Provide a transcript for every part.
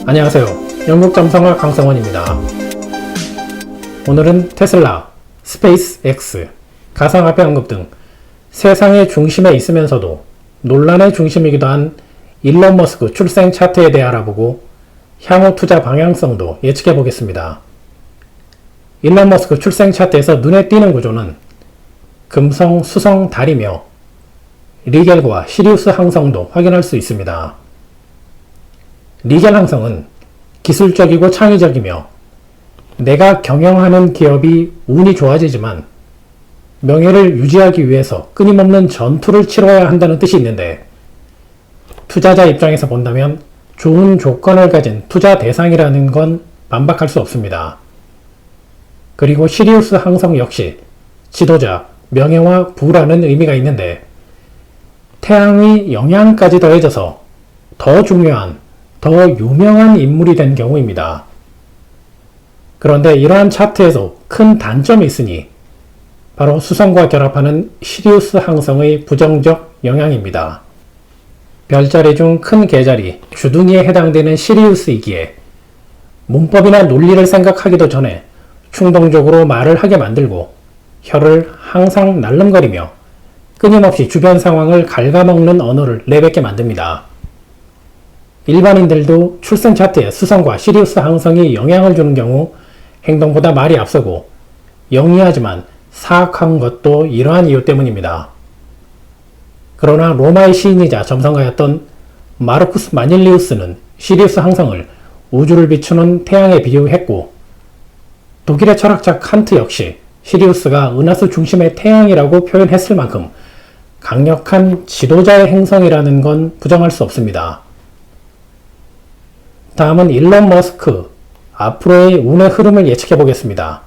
안녕하세요. 영국 점성학 강성원입니다. 오늘은 테슬라, 스페이스X, 가상화폐 언급 등 세상의 중심에 있으면서도 논란의 중심이기도 한 일론 머스크 출생 차트에 대해 알아보고 향후 투자 방향성도 예측해 보겠습니다. 일론 머스크 출생 차트에서 눈에 띄는 구조는 금성, 수성, 달이며 리겔과 시리우스 항성도 확인할 수 있습니다. 리겔 항성은 기술적이고 창의적이며 내가 경영하는 기업이 운이 좋아지지만 명예를 유지하기 위해서 끊임없는 전투를 치러야 한다는 뜻이 있는데, 투자자 입장에서 본다면 좋은 조건을 가진 투자 대상이라는 건 반박할 수 없습니다. 그리고 시리우스 항성 역시 지도자, 명예와 부라는 의미가 있는데, 태양의 영향까지 더해져서 더 중요한, 더 유명한 인물이 된 경우입니다. 그런데 이러한 차트에서 큰 단점이 있으니 바로 수성과 결합하는 시리우스 항성의 부정적 영향입니다. 별자리 중 큰 개자리, 주둥이에 해당되는 시리우스이기에 문법이나 논리를 생각하기도 전에 충동적으로 말을 하게 만들고 혀를 항상 날름거리며 끊임없이 주변 상황을 갉아먹는 언어를 내뱉게 만듭니다. 일반인들도 출생 차트에 수성과 시리우스 항성이 영향을 주는 경우 행동보다 말이 앞서고 영리하지만 사악한 것도 이러한 이유 때문입니다. 그러나 로마의 시인이자 점성가였던 마르쿠스 마닐리우스는 시리우스 항성을 우주를 비추는 태양에 비유했고, 독일의 철학자 칸트 역시 시리우스가 은하수 중심의 태양이라고 표현했을 만큼 강력한 지도자의 행성이라는 건 부정할 수 없습니다. 다음은 일론 머스크, 앞으로의 운의 흐름을 예측해 보겠습니다.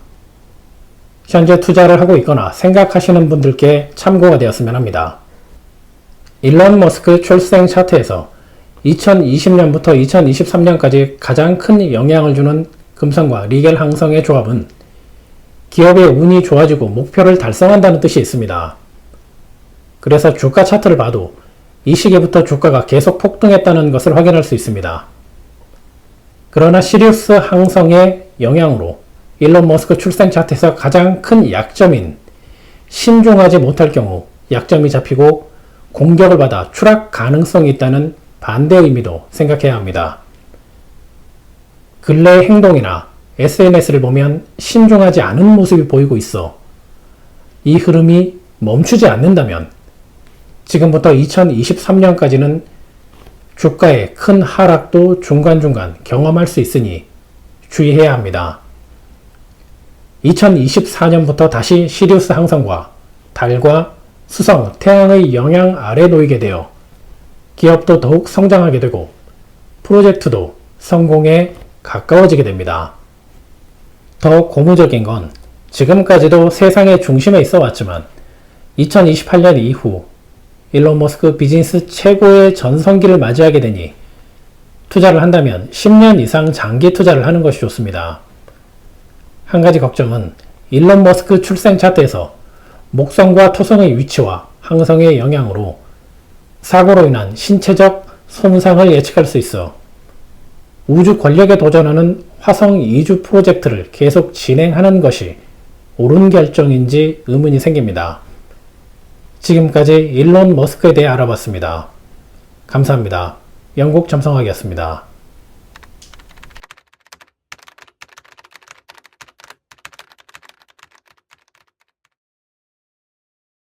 현재 투자를 하고 있거나 생각하시는 분들께 참고가 되었으면 합니다. 일론 머스크 출생 차트에서 2020년부터 2023년까지 가장 큰 영향을 주는 금성과 리겔 항성의 조합은 기업의 운이 좋아지고 목표를 달성한다는 뜻이 있습니다. 그래서 주가 차트를 봐도 이 시기부터 주가가 계속 폭등했다는 것을 확인할 수 있습니다. 그러나 시리우스 항성의 영향으로 일론 머스크 출생 차트에서 가장 큰 약점인 신중하지 못할 경우 약점이 잡히고 공격을 받아 추락 가능성이 있다는 반대 의미도 생각해야 합니다. 근래의 행동이나 SNS를 보면 신중하지 않은 모습이 보이고 있어 이 흐름이 멈추지 않는다면 지금부터 2023년까지는 주가의 큰 하락도 중간중간 경험할 수 있으니 주의해야 합니다. 2024년부터 다시 시리우스 항성과 달과 수성, 태양의 영향 아래 놓이게 되어 기업도 더욱 성장하게 되고 프로젝트도 성공에 가까워지게 됩니다. 더 고무적인 건 지금까지도 세상의 중심에 있어 왔지만 2028년 이후 일론 머스크 비즈니스 최고의 전성기를 맞이하게 되니 투자를 한다면 10년 이상 장기 투자를 하는 것이 좋습니다. 한 가지 걱정은 일론 머스크 출생 차트에서 목성과 토성의 위치와 항성의 영향으로 사고로 인한 신체적 손상을 예측할 수 있어 우주 권력에 도전하는 화성 이주 프로젝트를 계속 진행하는 것이 옳은 결정인지 의문이 생깁니다. 지금까지 일론 머스크에 대해 알아봤습니다. 감사합니다. 영국 점성학이었습니다.